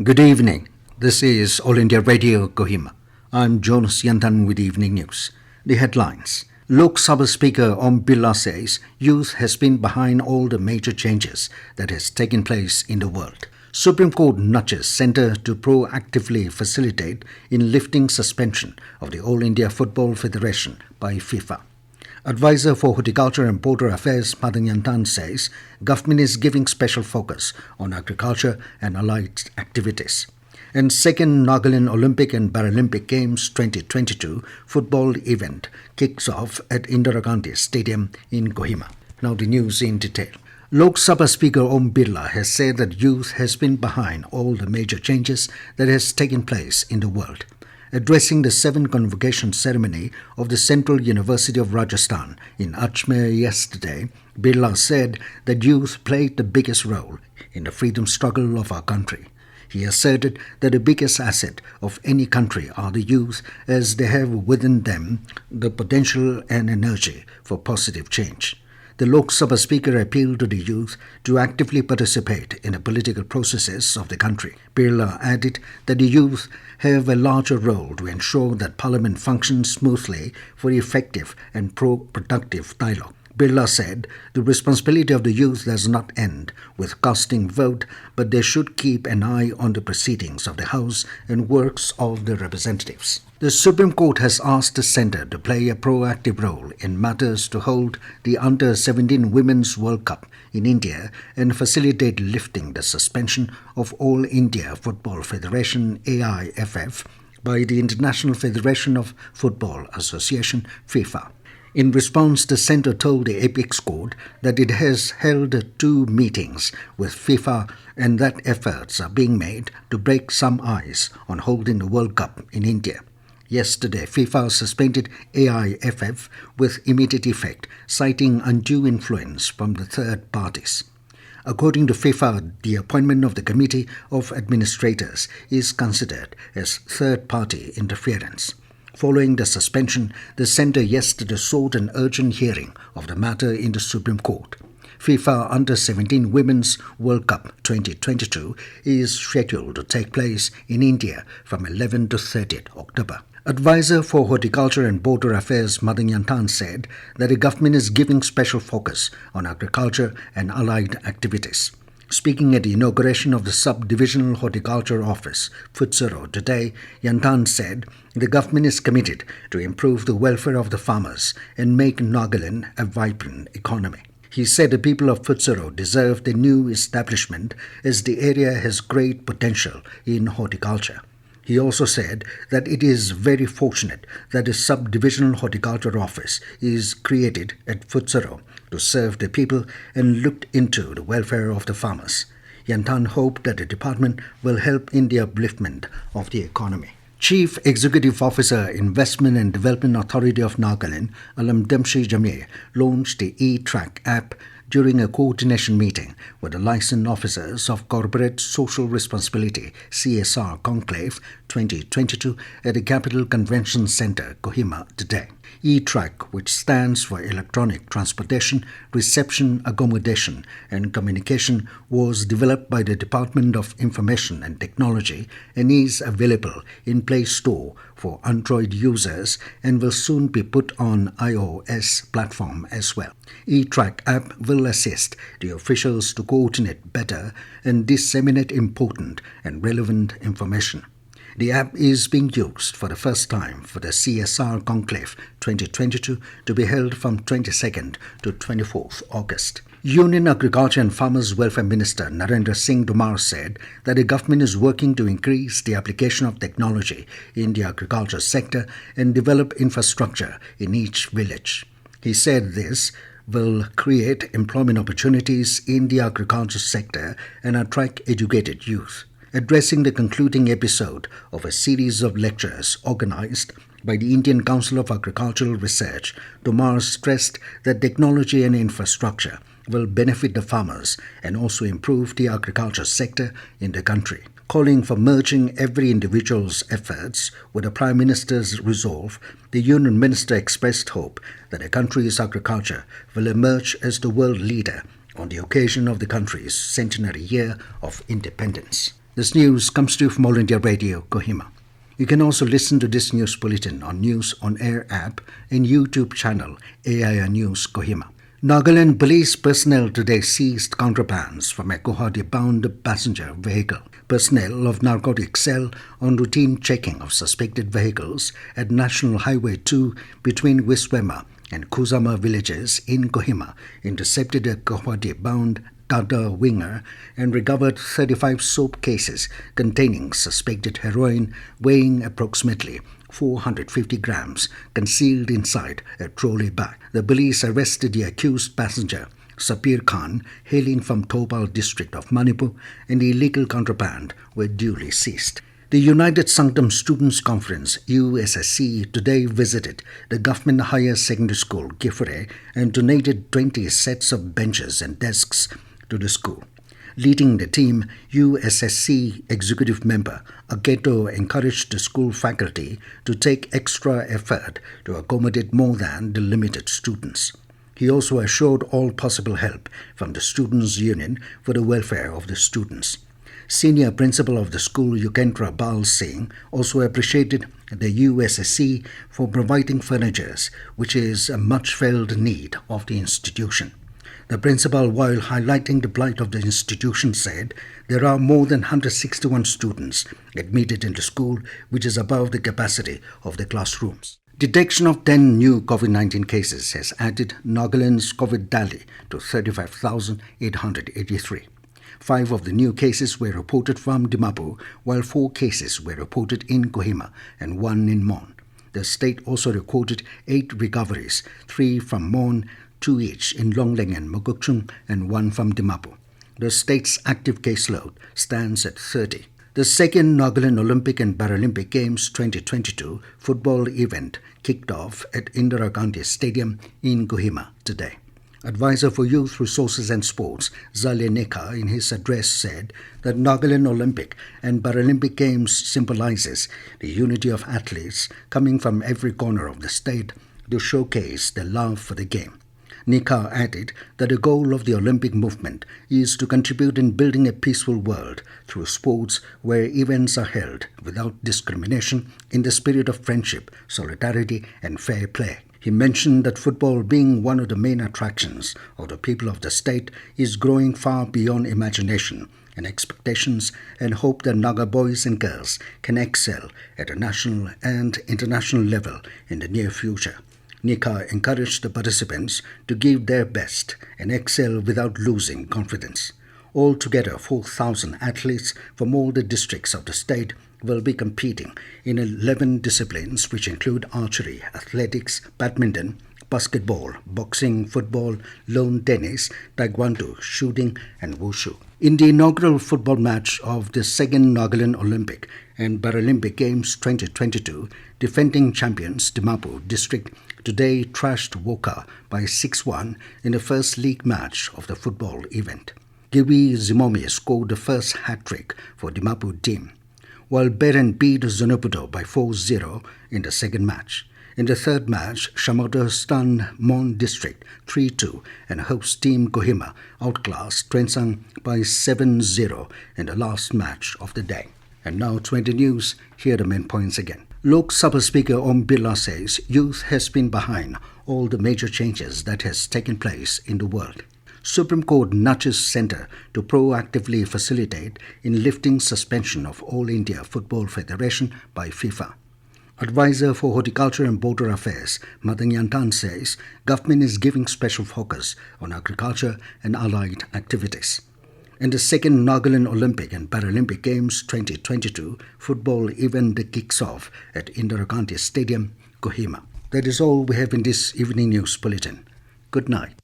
Good evening. This is All India Radio Kohima. I'm Jonas Yantan with Evening News. The headlines. Lok Sabha Speaker Om Birla says youth has been behind all the major changes that has taken place in the world. Supreme Court nudges Centre to proactively facilitate in lifting suspension of the All India Football Federation by FIFA. Advisor for Horticulture and Border Affairs Madan Yantan says government is giving special focus on agriculture and allied activities. And second Nagaland Olympic and Paralympic Games 2022 football event kicks off at Indira Gandhi Stadium in Kohima. Now the news in detail. Lok Sabha Speaker Om Birla has said that youth has been behind all the major changes that has taken place in the world. Addressing the 7th convocation ceremony of the Central University of Rajasthan in Ajmer yesterday, Birla said that youth played the biggest role in the freedom struggle of our country. He asserted that the biggest asset of any country are the youth, as they have within them the potential and energy for positive change. The Lok Sabha Speaker appealed to the youth to actively participate in the political processes of the country. Birla added that the youth have a larger role to ensure that Parliament functions smoothly for effective and pro-productive dialogue. Birla said the responsibility of the youth does not end with casting vote, but they should keep an eye on the proceedings of the House and works of the representatives. The Supreme Court has asked the Centre to play a proactive role in matters to hold the Under-17 Women's World Cup in India and facilitate lifting the suspension of All India Football Federation AIFF by the International Federation of Football Association FIFA. In response, the Centre told the Apex Court that it has held 2 meetings with FIFA and that efforts are being made to break some ice on holding the World Cup in India. Yesterday, FIFA suspended AIFF with immediate effect, citing undue influence from the third parties. According to FIFA, the appointment of the Committee of Administrators is considered as third-party interference. Following the suspension, the Centre yesterday sought an urgent hearing of the matter in the Supreme Court. FIFA Under-17 Women's World Cup 2022 is scheduled to take place in India from 11 to 30 October. Advisor for Horticulture and Border Affairs Madan Yantan said that the government is giving special focus on agriculture and allied activities. Speaking at the inauguration of the Sub-Divisional Horticulture Office, Futsero, today, Yantan said the government is committed to improve the welfare of the farmers and make Nagaland a vibrant economy. He said the people of Futsero deserve the new establishment as the area has great potential in horticulture. He also said that it is very fortunate that a sub-divisional horticulture office is created at Futsero to serve the people and looked into the welfare of the farmers. Yantan hoped that the department will help in the upliftment of the economy. Chief Executive Officer, Investment and Development Authority of Nagaland, Alamdamshi Jamir, launched the e-Track app during a coordination meeting with the licensed officers of Corporate Social Responsibility CSR Conclave 2022 at the Capital Convention Centre, Kohima, today. e-Track, which stands for Electronic Transportation, Reception, Accommodation and Communication, was developed by the Department of Information and Technology and is available in Play Store for Android users and will soon be put on iOS platform as well. e-Track app will assist the officials to coordinate better and disseminate important and relevant information. The app is being used for the first time for the CSR Conclave 2022 to be held from 22nd to 24th August. Union Agriculture and Farmers Welfare Minister Narendra Singh Tomar said that the government is working to increase the application of technology in the agriculture sector and develop infrastructure in each village. He said this will create employment opportunities in the agriculture sector and attract educated youth. Addressing the concluding episode of a series of lectures organized by the Indian Council of Agricultural Research, Tomar stressed that technology and infrastructure will benefit the farmers and also improve the agriculture sector in the country. Calling for merging every individual's efforts with the Prime Minister's resolve, the Union Minister expressed hope that the country's agriculture will emerge as the world leader on the occasion of the country's centenary year of independence. This news comes to you from All India Radio, Kohima. You can also listen to this news bulletin on News on Air app and YouTube channel AIR News Kohima. Nagaland police personnel today seized contrabands from a Guwahati-bound passenger vehicle. Personnel of Narcotics Cell on routine checking of suspected vehicles at National Highway 2 between Wiswema and Kusama villages in Kohima intercepted a Guwahati-bound Tata Winger and recovered 35 soap cases containing suspected heroin weighing approximately 450 grams concealed inside a trolley bag. The police arrested the accused passenger, Sapir Khan, hailing from Thopal district of Manipur, and the illegal contraband were duly seized. The United Sanctum Students' Conference, USSC, today visited the Government Higher Secondary School, Gifure, and donated 20 sets of benches and desks to the school. Leading the team, USSC executive member Aketo encouraged the school faculty to take extra effort to accommodate more than the limited students. He also assured all possible help from the Students' Union for the welfare of the students. Senior principal of the school, Yukendra Bal Singh, also appreciated the USSC for providing furniture, which is a much-felt need of the institution. The principal, while highlighting the plight of the institution, said there are more than 161 students admitted in the school, which is above the capacity of the classrooms. Detection of 10 new COVID-19 cases has added Nagaland's COVID tally to 35,883. 5 of the new cases were reported from Dimapur, while 4 cases were reported in Kohima and 1 in Mon. The state also recorded 8 recoveries, 3 from Mon, 2 each in Longleng and Mokokchung, and 1 from Dimapur. The state's active caseload stands at 30. The second Nagaland Olympic and Paralympic Games 2022 football event kicked off at Indira Gandhi Stadium in Kohima today. Advisor for Youth Resources and Sports, Zale Nekha, in his address said that Nagaland Olympic and Paralympic Games symbolizes the unity of athletes coming from every corner of the state to showcase their love for the game. Nekha added that the goal of the Olympic movement is to contribute in building a peaceful world through sports where events are held without discrimination in the spirit of friendship, solidarity and fair play. He mentioned that football, being one of the main attractions of the people of the state, is growing far beyond imagination and expectations, and hope that Naga boys and girls can excel at a national and international level in the near future. Nekha encouraged the participants to give their best and excel without losing confidence. Altogether, 4,000 athletes from all the districts of the state will be competing in 11 disciplines, which include archery, athletics, badminton, basketball, boxing, football, lawn tennis, taekwondo, shooting and wushu. In the inaugural football match of the second Nagaland Olympic and Paralympic Games 2022, defending champions Dimapur district today trashed Woka by 6-1 in the first league match of the football event. Giwi Zimomi scored the first hat-trick for Dimapur team, while Beren beat Zonoputo by 4-0 in the second match. In the third match, Shamoda stunned Mon district 3-2 and host team Kohima outclassed Trensang by 7-0 in the last match of the day. And now 20 news, here are the main points again. Lok Sabha Speaker Om Birla says youth has been behind all the major changes that has taken place in the world. Supreme Court nudges Centre to proactively facilitate in lifting suspension of All India Football Federation by FIFA. Advisor for Horticulture and Border Affairs, Madan Yantan, says government is giving special focus on agriculture and allied activities. In the second Nagaland Olympic and Paralympic Games 2022 football event kicks off at Indira Gandhi Stadium, Kohima. That is all we have in this evening news bulletin. Good night.